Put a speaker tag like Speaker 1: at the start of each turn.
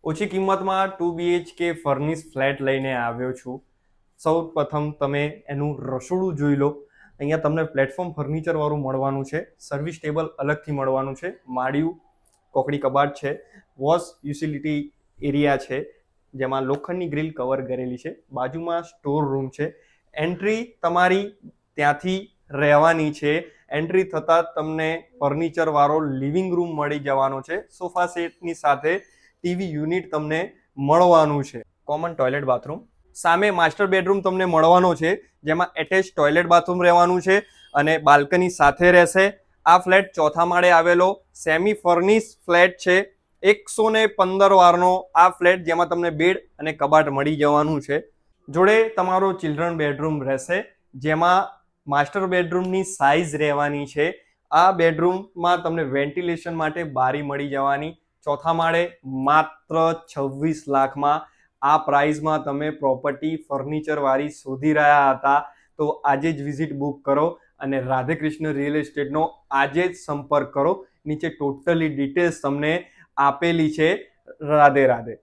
Speaker 1: ઓછી કિંમતમાં 2 BHK furnish flat લઈને આવ્યો છું. સૌ પ્રથમ તમે એનું રસોડું જોઈ લો. અહીંયા તમને પ્લેટફોર્મ ફર્નિચર વાળું મળવાનું છે. સર્વિસ ટેબલ અલગથી મળવાનું છે. માળિયું કોકડી કબાટ છે. વોશ યુટિલિટી એરિયા છે જેમાં લોખંડની ગ્રીલ કવર કરેલી છે. બાજુમાં સ્ટોર રૂમ છે. એન્ટ્રી તમારી ત્યાંથી રહેવાની છે. એન્ટ્રી થતાં તમને ફર્નિચર વાળો લિવિંગ રૂમ મળી જવાનો છે. સોફા સેટની સાથે ટીવી યુનિટ તમને મળવાનું છે. કોમન ટોયલેટ બાથરૂમ સામે માસ્ટર બેડરૂમ તમને મળવાનો છે જેમાં એટેચ ટોયલેટ બાથરૂમ રહેવાનું છે અને બાલ્કની સાથે રહેશે. આ ફ્લેટ ચોથા માળે આવેલો સેમી ફર્નિશ ફ્લેટ છે. 115 વારનો આ ફ્લેટ જેમાં તમને બેડ અને કબાટ મળી જવાનું છે. જોડે તમારો ચિલ્ડ્રન બેડરૂમ રહેશે જેમાં માસ્ટર બેડરૂમની સાઇઝ રહેવાની છે. આ બેડરૂમમાં તમને વેન્ટિલેશન માટે બારી મળી જવાની. ચોથા માળે માત્ર 26 લાખમાં આ પ્રાઇઝમાં તમે પ્રોપર્ટી ફર્નિચર વાળી શોધી રહ્યા હતા તો આજે જ વિઝિટ બુક કરો અને રાધેકૃષ્ણ રિયલ એસ્ટેટનો આજે જ સંપર્ક કરો. નીચે ટોટલી ડિટેલ્સ તમને આપેલી છે. રાધે રાધે.